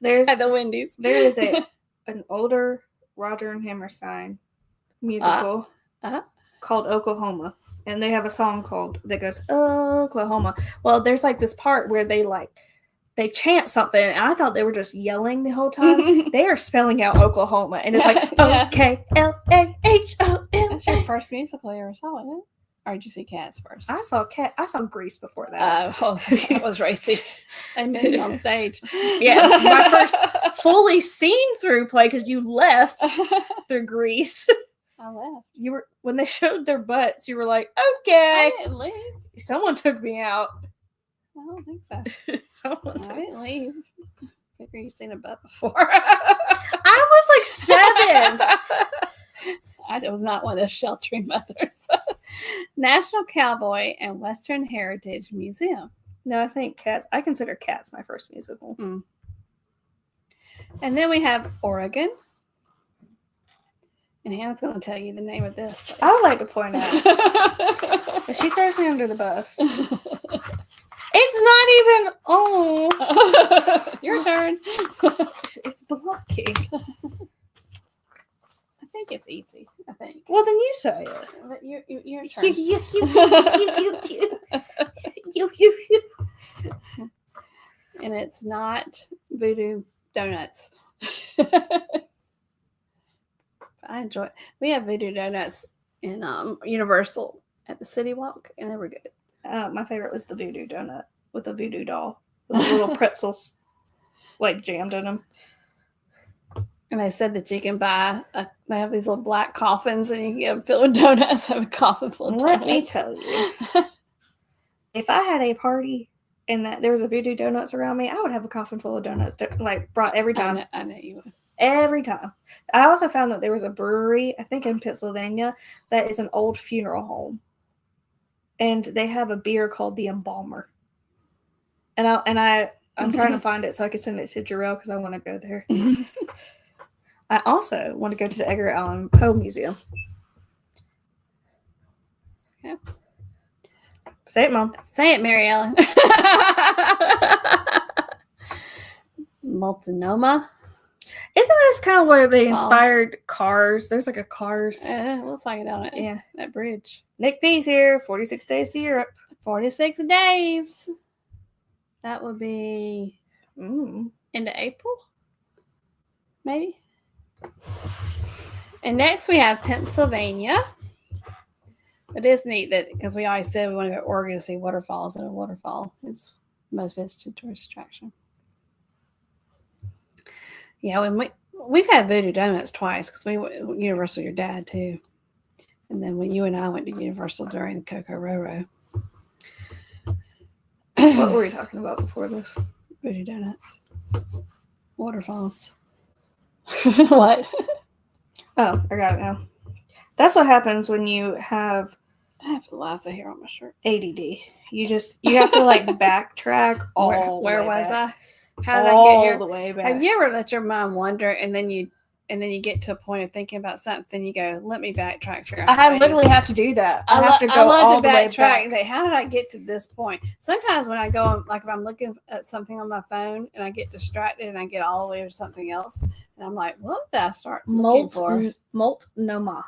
There's at the Wendy's. There is an older Roger and Hammerstein musical called Oklahoma, and they have a song that goes Oklahoma. Well, there's like this part where they chant something, and I thought they were just yelling the whole time. They are spelling out Oklahoma, and it's like OKLAHOMA. That's your first musical you ever saw, isn't it? Or did you see Cats first? I saw Grease before that. That was racy. I met you on stage. Yeah, my first fully seen through play because you left through Grease. I left. You were when they showed their butts. You were like, okay. I didn't leave. Someone took me out. I don't think so. I didn't leave. Figure you've seen a butt before. I was like 7. I was not one of those sheltering mothers. National Cowboy and Western Heritage Museum. No, I think Cats. I consider Cats my first musical. Mm. And then we have Oregon. And Hannah's going to tell you the name of this place. I would like to point out. She throws me under the bus. It's not even. Oh. Your turn. It's blocking. I think it's easy. I think. Well, then you say it. But your turn. You. And it's not Voodoo Donuts. I enjoy it. We have Voodoo Donuts in Universal at the City Walk, and they were good. My favorite was the Voodoo Donut with the Voodoo doll with the little pretzels like jammed in them. And they said that you can buy, they have these little black coffins and you can get them filled with donuts. Have a coffin full of donuts. Let me tell you, if I had a party and that there was a Voodoo Donuts around me, I would have a coffin full of donuts, like brought every time. I know you would. Every time. I also found that there was a brewery, I think in Pennsylvania, that is an old funeral home. And they have a beer called the Embalmer. And I'm trying to find it so I can send it to Jarrell because I want to go there. I also want to go to the Edgar Allan Poe Museum. Yeah. Say it, Mom. Say it, Mary Ellen. Multnomah. Isn't this kind of where they inspired Cars? There's like a Cars. It looks like it on it. Yeah. That bridge. Nick P's here. 46 days to Europe. 46 days. That would be into April, maybe. And next we have Pennsylvania. It is neat that because we always said we want to go to Oregon to see waterfalls, and a waterfall is the most visited tourist attraction. Yeah, when we've had Voodoo Donuts twice because we went to Universal with your dad too, and then when you and I went to Universal during the Coco Roro. What were we talking about before this? Voodoo Donuts, waterfalls. What? Oh, I got it now. That's what happens when you have. I have Liza here on my shirt. ADD. You have to like backtrack all. Where the way was back. I? How did all I get here? The way back. Have you ever let your mind wander and then you get to a point of thinking about something, then you go, let me backtrack. I literally have to do that. I have to go all the way back. How did I get to this point? Sometimes when I go on, like if I'm looking at something on my phone and I get distracted and I get all the way to something else, and I'm like, what did I start looking for? Multnomah.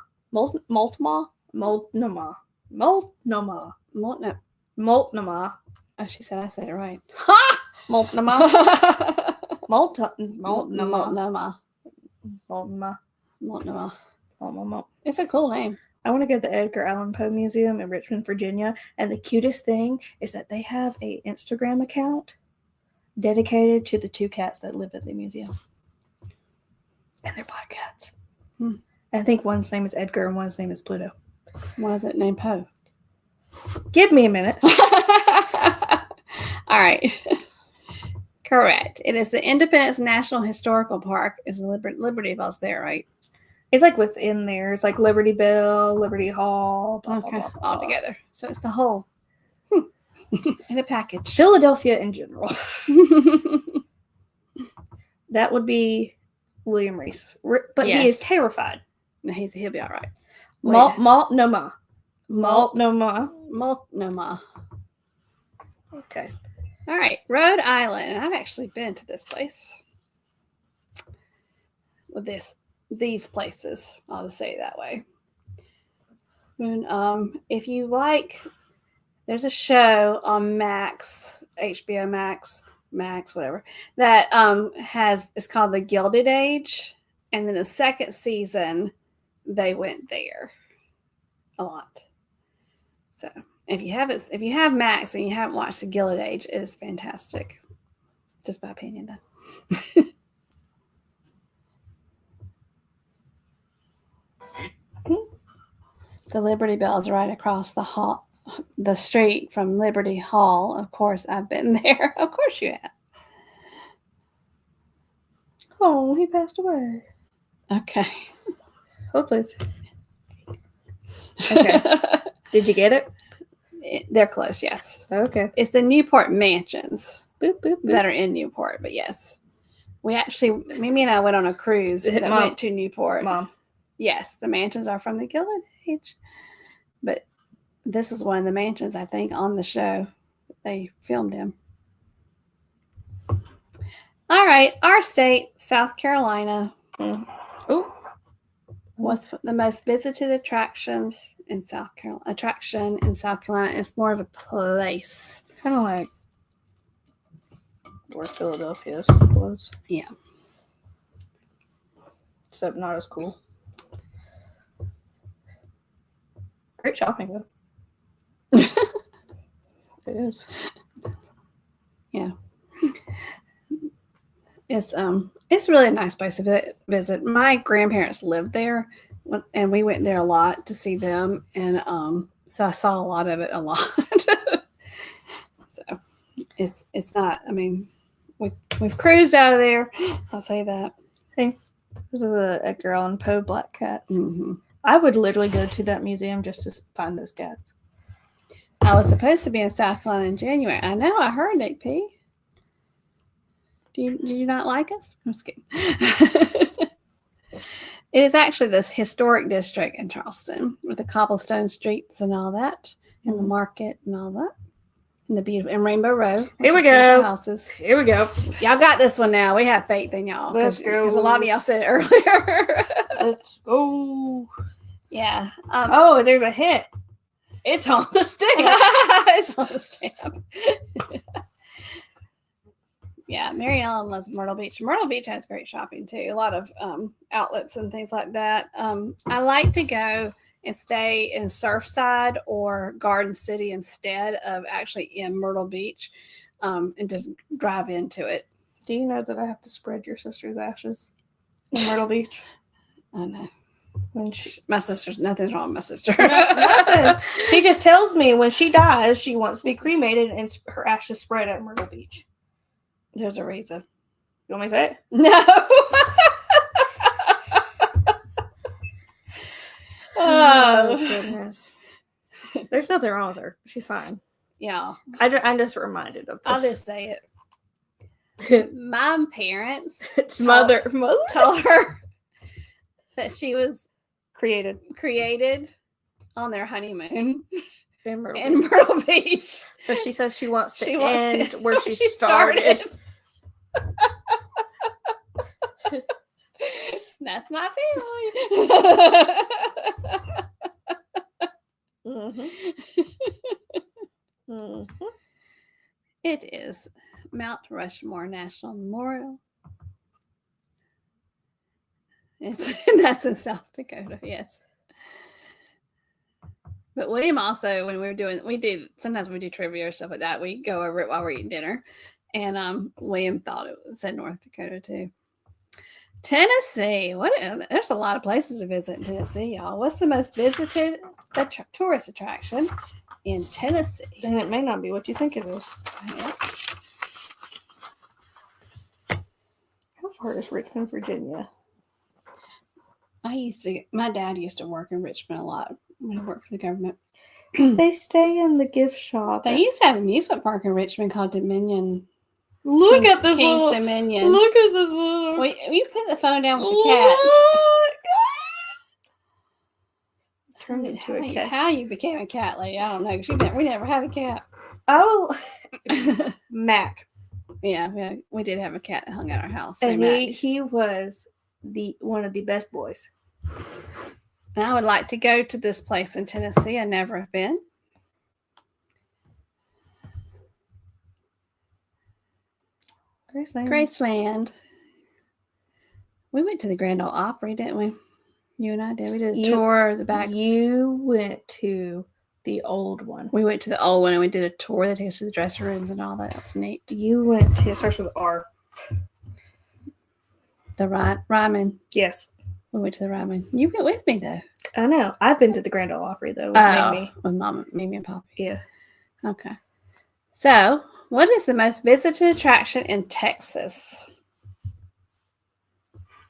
Oh, she said I said it right. Multnomah. It's a cool name. I want to go to the Edgar Allan Poe Museum in Richmond, Virginia, and the cutest thing is that they have an Instagram account dedicated to the two cats that live at the museum, and they're black cats. I think one's name is Edgar and one's name is Pluto. Why is it named Poe? Give me a minute. All right. Correct. It is the Independence National Historical Park. Is the Liberty Bell's there, right? It's like within there. It's like Liberty Bell, Liberty Hall, blah, blah, blah, all together. So it's the whole in a package. Philadelphia in general. That would be William Reese, but yes. He is terrified. No, he'll be all right. Multnomah. Okay. All right, Rhode Island. I've actually been to this place. With these places, I'll just say it that way. And if you like, there's a show on Max, HBO Max, whatever, that it's called The Gilded Age, and in the second season, they went there a lot. So if you have Max and you haven't watched The Gilded Age, it is fantastic. Just my opinion, though. The Liberty Bell is right across the street from Liberty Hall. Of course, I've been there. Of course you have. Oh, he passed away. Okay. Hopefully. Okay. Did you get it? They're close, yes. Okay. It's the Newport Mansions boop, boop, boop. that are in Newport, but yes. We actually, Mimi and I went on a cruise that went to Newport. Mom. Yes, the mansions are from the Gilded Age. But this is one of the mansions, I think, on the show that they filmed in. All right, our state, South Carolina. Oh. What's the most visited attraction in South Carolina? It's more of a place. Kind of like where Philadelphia was. Yeah. Except not as cool. Great shopping, though. It is. Yeah. it's really a nice place to visit. My grandparents lived there, and we went there a lot to see them, and so I saw a lot of it a lot. So it's not. I mean, we've cruised out of there. I'll say that. Hey, those are the Edgar Allan Poe black cats. Mm-hmm. I would literally go to that museum just to find those cats. I was supposed to be in South Carolina in January. I know. I heard, Nick P. Do you not like us? I'm just kidding. It is actually this historic district in Charleston with the cobblestone streets and all that, and the market and all that, and the beautiful and Rainbow Row. Here we go. Houses. Here we go. Y'all got this one now. We have faith in y'all. Let's go. Because a lot of y'all said it earlier. Let's go. Yeah. Oh, there's a hint. It's on the stamp. It's on the stamp. Yeah, Mary Ellen loves Myrtle Beach. Myrtle Beach has great shopping too. A lot of outlets and things like that. I like to go and stay in Surfside or Garden City instead of actually in Myrtle Beach, and just drive into it. Do you know that I have to spread your sister's ashes in Myrtle Beach? I know. When my sister's, nothing's wrong with my sister. Nothing. She just tells me when she dies, she wants to be cremated and her ashes spread at Myrtle Beach. There's a reason. You want me to say it? No. Oh, goodness. There's nothing wrong with her. She's fine. Yeah. I'm just reminded of this. I'll just say it. My parents mother told her that she was created on their honeymoon in Myrtle Beach. So she says she wants to end where she started. That's my family. Mm-hmm. Mm-hmm. It is Mount Rushmore National Memorial. That's in South Dakota, yes. But William also, when sometimes we do trivia or stuff like that, we go over it while we're eating dinner. And William thought it said North Dakota too. Tennessee. There's a lot of places to visit in Tennessee, y'all. What's the most visited tourist attraction in Tennessee? And it may not be what you think it is. Yeah. How far is Richmond, Virginia? My dad used to work in Richmond a lot when he worked for the government. They stay in the gift shop. They used to have an amusement park in Richmond called Dominion. Look at this King's little Dominion. Look at this little. Wait, you put the phone down with the cats. Turned into a cat. How you became a cat lady? I don't know. Because we never had a cat. Oh, Mac. Yeah, we did have a cat that hung at our house. And he was one of the best boys. And I would like to go to this place in Tennessee. I never have been. Graceland. We went to the Grand Ole Opry, didn't we? You and I did. We did a tour of the back. You went to the old one. We went to the old one and we did a tour that took us to the dressing rooms and all that. That was neat. You went to, it starts with R. The Ryman. Yes. We went to the Ryman. You went with me though. I know. I've been to the Grand Ole Opry though with Mimi. With Mama, Mimi and Papa. Yeah. Okay. So, what is the most visited attraction in Texas?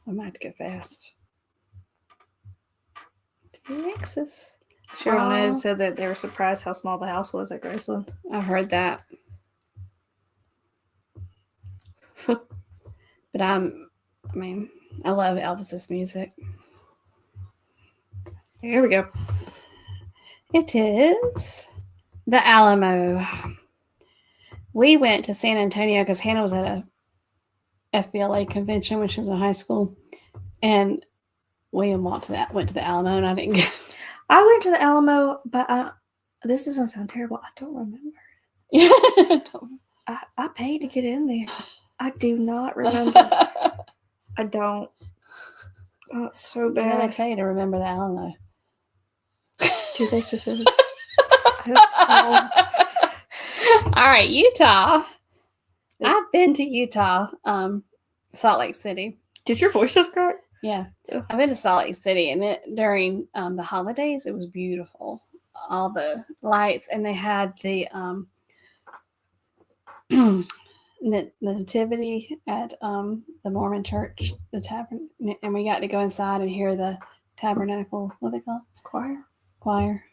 I might have to go fast. Texas. Cheryl said that they were surprised how small the house was at Graceland. I've heard that. But I love Elvis's music. Here we go. It is the Alamo. We went to San Antonio because Hannah was at a FBLA convention when she was in high school. And William went to the Alamo and I didn't go. I went to the Alamo, but this is going to sound terrible. I don't remember. I paid to get in there. I do not remember. I don't. Oh, it's so bad. What did they tell you to remember the Alamo? Do they specifically? All right, Utah. I've been to Utah. Salt Lake City. Did your voice just crack? Yeah. Yeah. I've been to Salt Lake City, and during the holidays, it was beautiful. All the lights, and they had the nativity at the Mormon church, the tabernacle, and we got to go inside and hear the tabernacle. What they call it? Choir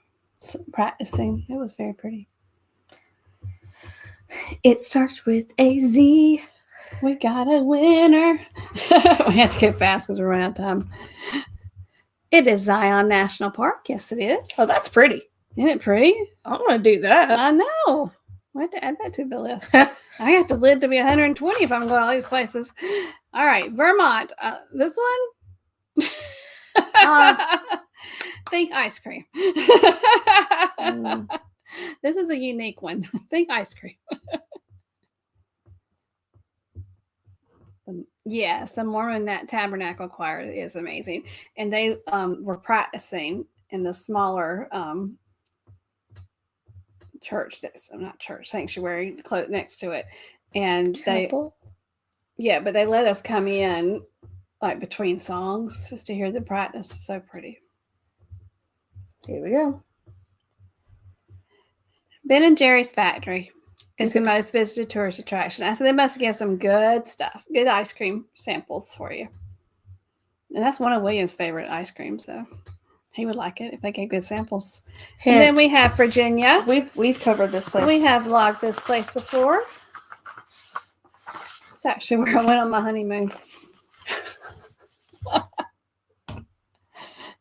practicing. It was very pretty. It starts with a Z. We got a winner. We have to go fast because we're running out of time. It is Zion National Park. Yes, it is. Oh, that's pretty. Isn't it pretty? I want to do that. I know. I have to add that to the list. I have to live to be 120 if I'm going to all these places. All right, Vermont. This one? Think ice cream. This is a unique one. Think ice cream. Yes, the Mormon Tabernacle Choir is amazing. And they were practicing in the smaller church, not church, sanctuary next to it. And Chapel? but they let us come in like between songs to hear the practice. It's so pretty. Here we go. Ben and Jerry's Factory is the most visited tourist attraction. I said they must get some good stuff, good ice cream samples for you. And that's one of William's favorite ice creams, so he would like it if they gave good samples. And then we have Virginia. We've covered this place. We have vlogged this place before. It's actually where I went on my honeymoon.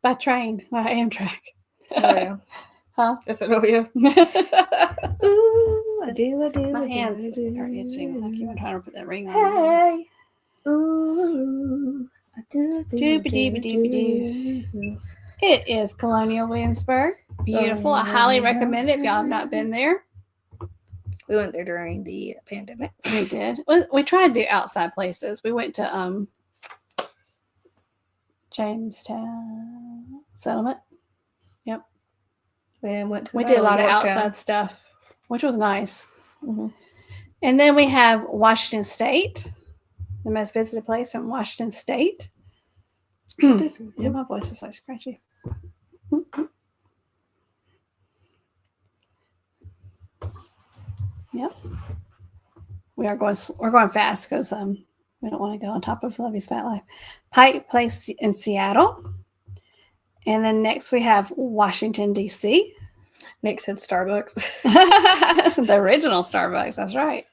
By train, by Amtrak. Oh, yeah. Huh? Yes, I know you. Ooh, I do. My hands are itching. I keep on trying to put that ring on. Hey. Ooh, I do. It is Colonial Williamsburg. Beautiful. I highly recommend it if y'all have not been there. We went there during the pandemic. We did. We tried to do outside places. We went to Jamestown Settlement. Yep. And we did a lot of outside stuff, which was nice. Mm-hmm. And then we have Washington State, the most visited place in Washington State. Yeah, my voice is like scratchy. Yep. We're going fast because we don't want to go on top of Lovey's Fat Life. Pike Place in Seattle. And then next we have Washington, D.C. Nick said Starbucks. The original Starbucks, that's right.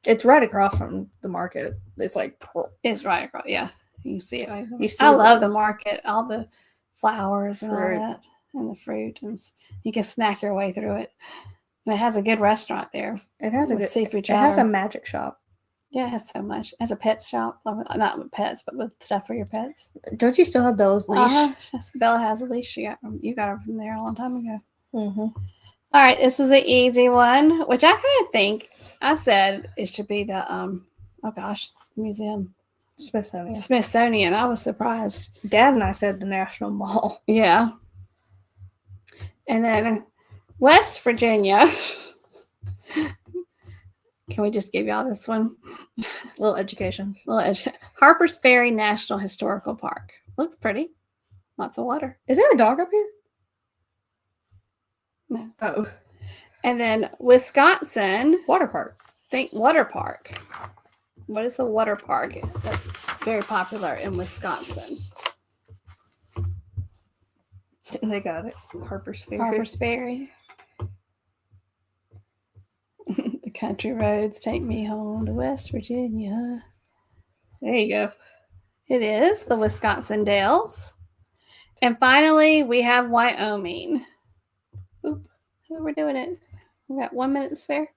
It's right across from the market. It's like... It's right across, yeah. You see it. I love the market, all the flowers and all that, and the fruit. And you can snack your way through it. And it has a good restaurant there. It has a good seafood chowder. It has a magic shop. Yeah, it has so much. It has a pet shop. Not with pets, but with stuff for your pets. Don't you still have Bella's leash? Bella has a leash. You got her from there a long time ago. Mm-hmm. All right, this is an easy one, which I kind of think I said it should be the museum. Smithsonian. I was surprised. Dad and I said the National Mall. Yeah. And then West Virginia. Can we just give y'all this one? A little education. Harper's Ferry National Historical Park. Looks pretty. Lots of water. Is there a dog up here? No. Oh. And then Wisconsin. Water park. Think water park. What is the water park that's very popular in Wisconsin? They got it. Harper's Ferry. Harper's Ferry. The country roads take me home to West Virginia. There you go. It is the Wisconsin Dells. And finally, we have Wyoming. Oop, we're doing it. We got 1 minute to spare.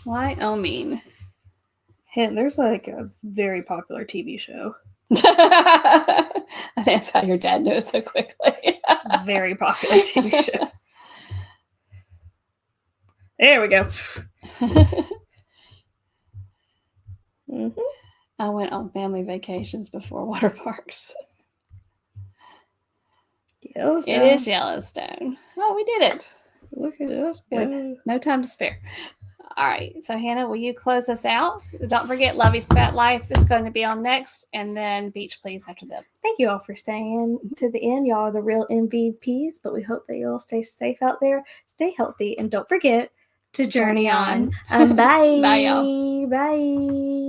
Wyoming. Hey, there's like a very popular TV show. I think that's how your dad knew it so quickly. Very popular TV show. There we go. Mm-hmm. I went on family vacations before water parks. Yellowstone. It is Yellowstone. Oh, we did it. Look at us. With no time to spare. All right. So, Hannah, will you close us out? Don't forget, Lovey's Fat Life is going to be on next, and then Beach Please after them. Thank you all for staying to the end. Y'all are the real MVPs, but we hope that you all stay safe out there, stay healthy, and don't forget to journey on. Bye. Bye, y'all. Bye.